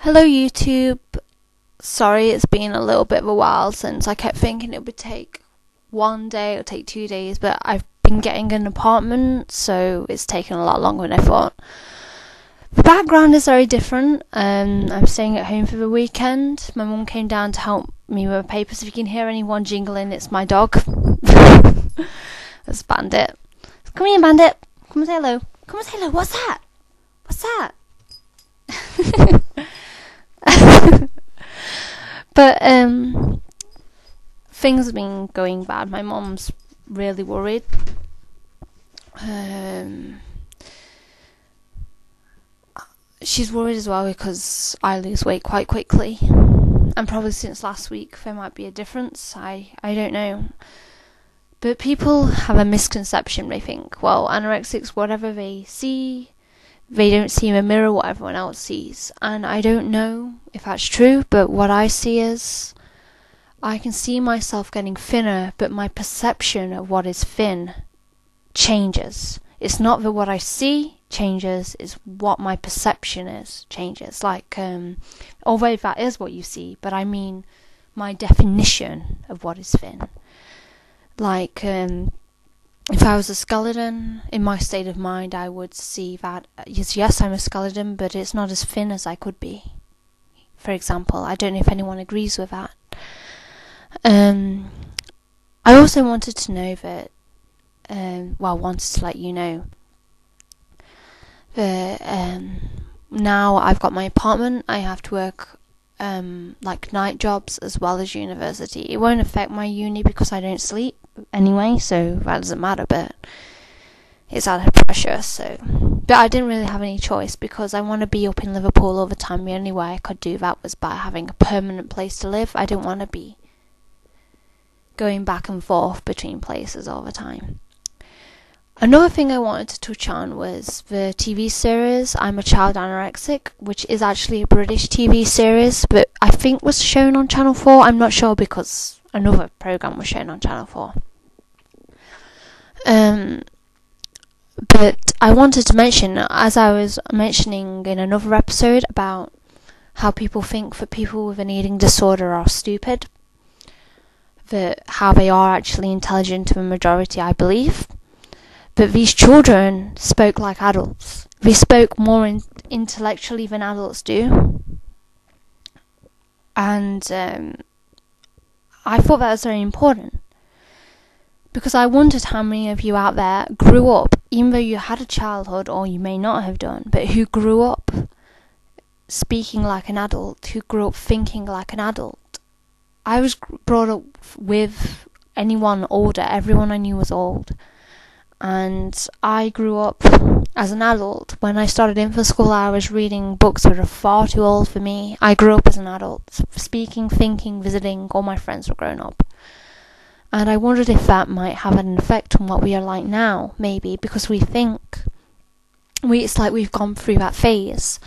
Hello YouTube. Sorry, it's been a little bit of a while since. I kept thinking it would take one day or take 2 days, but I've been getting an apartment, so it's taken a lot longer than I thought. The background is very different. I'm staying at home for the weekend. My mum came down to help me with my papers. If you can hear anyone jingling, it's my dog. That's Bandit. Come here, Bandit. Come and say hello. Come and say hello. What's that? What's that? But things have been going bad. My mom's really worried. She's worried as well because I lose weight quite quickly, and probably since last week there might be a difference. I don't know. But people have a misconception. They think, well, anorexics, whatever they see, they don't see in a mirror what everyone else sees. And I don't know if that's true, but what I see is I can see myself getting thinner, but my perception of what is thin changes. It's not that what I see changes, it's what my perception is changes. Like, although that is what you see, but I mean my definition of what is thin. Like, if I was a skeleton, in my state of mind, I would see that, yes, I'm a skeleton, but it's not as thin as I could be. For example, I don't know if anyone agrees with that. I also wanted to know that, wanted to let you know that now I've got my apartment, I have to work like night jobs as well as university. It won't affect my uni because I don't sleep anyway, so that doesn't matter, but it's added pressure. But I didn't really have any choice because I want to be up in Liverpool all the time. The only way I could do that was by having a permanent place to live. I didn't want to be going back and forth between places all the time. Another thing I wanted to touch on was the TV series I'm a Child Anorexic, which is actually a British TV series, but I think was shown on Channel 4. I'm not sure because another programme was shown on Channel 4. But I wanted to mention, as I was mentioning in another episode, about how people think that people with an eating disorder are stupid, that how they are actually intelligent to the majority, I believe. But these children spoke like adults. They spoke more intellectually than adults do. And I thought that was very important. Because I wondered how many of you out there grew up, even though you had a childhood, or you may not have done, but who grew up speaking like an adult, who grew up thinking like an adult. I was brought up with anyone older. Everyone I knew was old. And I grew up as an adult. When I started infant school, I was reading books that are far too old for me. I grew up as an adult, speaking, thinking, visiting. All my friends were grown up. And I wondered if that might have an effect on what we are like now, maybe, because we think, it's like we've gone through that phase.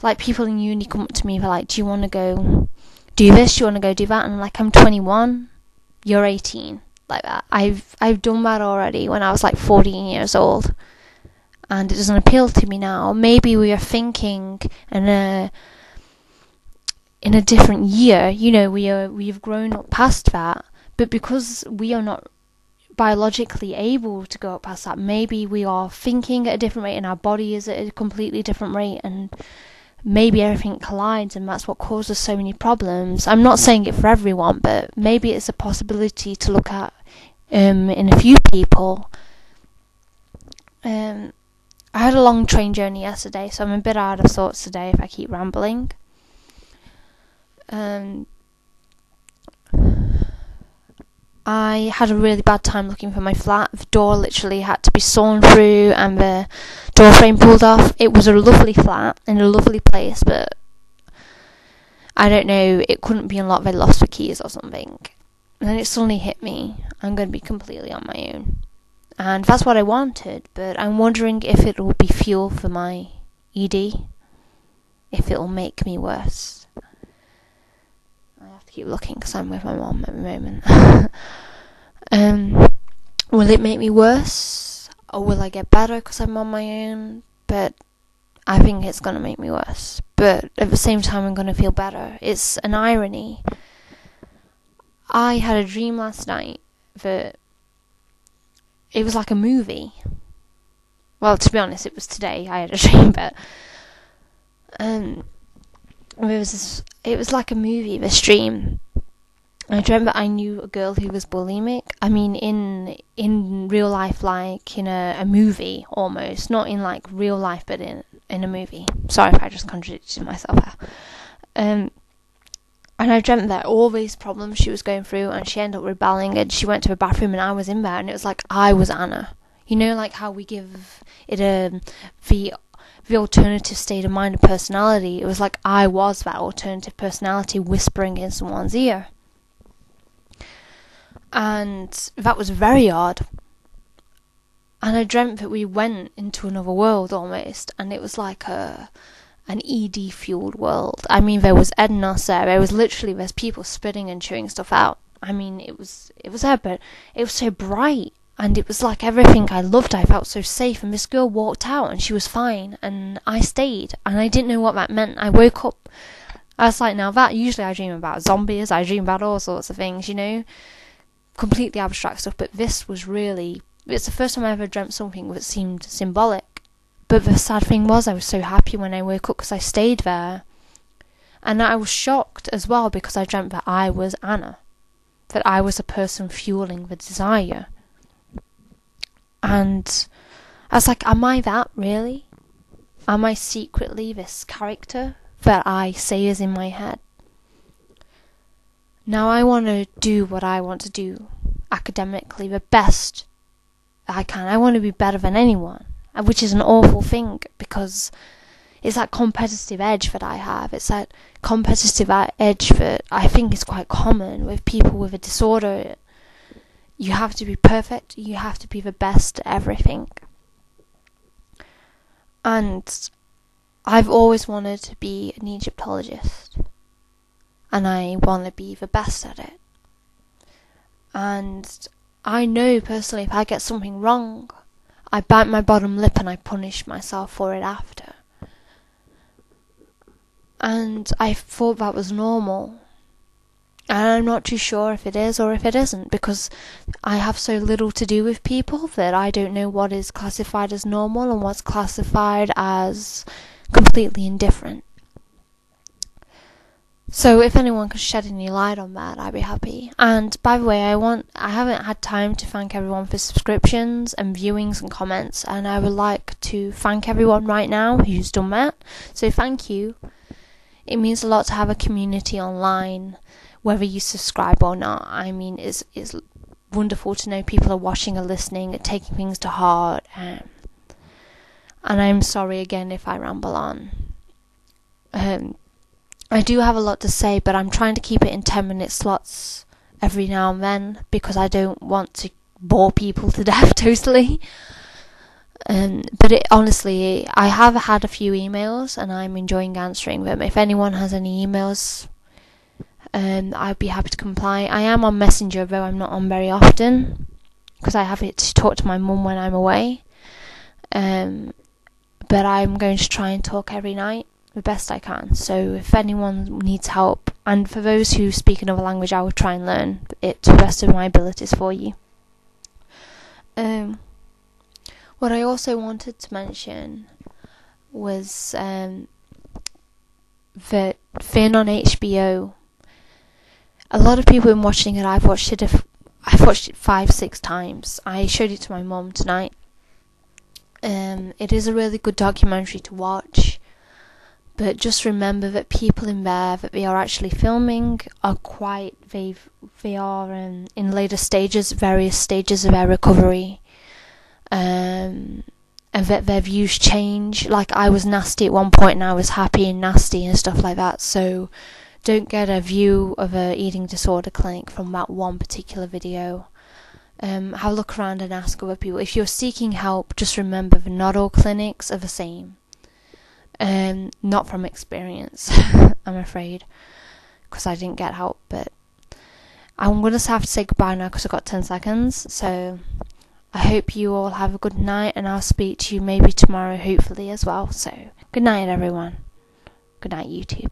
Like, people in uni come up to me, they're like, do you want to go do this, do you want to go do that? And I'm like, I'm 21, you're 18. Like that. I've done that already when I was like 14 years old, and it doesn't appeal to me now. Maybe we are thinking in a different year. You know, we've grown up past that, but because we are not biologically able to go up past that, maybe we are thinking at a different rate, and our body is at a completely different rate, and maybe everything collides, and that's what causes so many problems. I'm not saying it for everyone, but maybe it's a possibility to look at in a few people. I had a long train journey yesterday, so I'm a bit out of sorts today if I keep rambling. I had a really bad time looking for my flat. The door literally had to be sawn through and the door frame pulled off. It was a lovely flat in a lovely place, but I don't know, it couldn't be unlocked. They lost the keys or something. And then it suddenly hit me. I'm going to be completely on my own. And that's what I wanted, but I'm wondering if it will be fuel for my ED. If it will make me worse. I have to keep looking because I'm with my mom at the moment. Will it make me worse? Or will I get better because I'm on my own? But I think it's going to make me worse. But at the same time, I'm going to feel better. It's an irony. I had a dream last night that it was like a movie. Well, to be honest, it was today I had a dream, but it was like a movie, this dream. I dreamt that I knew a girl who was bulimic. I mean, in real life, like in a movie, almost. Not in like real life, but in a movie. Sorry if I just contradicted myself there. And I dreamt that all these problems she was going through, and she ended up rebelling, and she went to the bathroom, and I was in there, and it was like I was Anna. You know, like how we give it the alternative state of mind and personality. It was like I was that alternative personality whispering in someone's ear. And that was very odd. And I dreamt that we went into another world almost, and it was like an ED fueled world. I mean, there was Ednos there was literally, there's people spitting and chewing stuff out. I mean, it was there, but it was so bright, and it was like everything I loved. I felt so safe, and this girl walked out and she was fine, and I stayed, and I didn't know what that meant. I woke up, I was like, now that, usually I dream about zombies, I dream about all sorts of things, you know, completely abstract stuff, but this was really, it's the first time I ever dreamt something that seemed symbolic. But the sad thing was, I was so happy when I woke up because I stayed there. And I was shocked as well because I dreamt that I was Anna. That I was a person fueling the desire. And I was like, am I that really? Am I secretly this character that I say is in my head? Now I want to do what I want to do academically the best I can. I want to be better than anyone, which is an awful thing because it's that competitive edge that I have. It's that competitive edge that I think is quite common with people with a disorder. You have to be perfect. You have to be the best at everything. And I've always wanted to be an Egyptologist. And I want to be the best at it. And I know personally if I get something wrong, I bite my bottom lip and I punish myself for it after. And I thought that was normal. And I'm not too sure if it is or if it isn't, because I have so little to do with people that I don't know what is classified as normal and what's classified as completely indifferent. So if anyone could shed any light on that, I'd be happy. And by the way, I haven't had time to thank everyone for subscriptions and viewings and comments, and I would like to thank everyone right now who's done that. So thank you. It means a lot to have a community online, whether you subscribe or not. I mean, it's wonderful to know people are watching or listening and taking things to heart. And I'm sorry again if I ramble on. I do have a lot to say, but I'm trying to keep it in 10-minute slots every now and then because I don't want to bore people to death totally. But honestly, I have had a few emails and I'm enjoying answering them. If anyone has any emails, I'd be happy to comply. I am on Messenger, though I'm not on very often because I have it to talk to my mum when I'm away. But I'm going to try and talk every night the best I can. So if anyone needs help, and for those who speak another language, I will try and learn it to the best of my abilities for you. What I also wanted to mention was that Finn on HBO. A lot of people have been watching it. I've watched it 5-6 times. I showed it to my mum tonight. It is a really good documentary to watch. But just remember that people in there that they are actually filming are they are in later stages, various stages of their recovery, and that their views change. Like I was nasty at one point and I was happy and nasty and stuff like that. So don't get a view of a eating disorder clinic from that one particular video. Have a look around and ask other people. If you're seeking help, just remember that not all clinics are the same. Not from experience, I'm afraid, because I didn't get help. But I'm going to have to say goodbye now because I've got 10 seconds. So I hope you all have a good night, and I'll speak to you maybe tomorrow, hopefully, as well. So, good night, everyone. Good night, YouTube.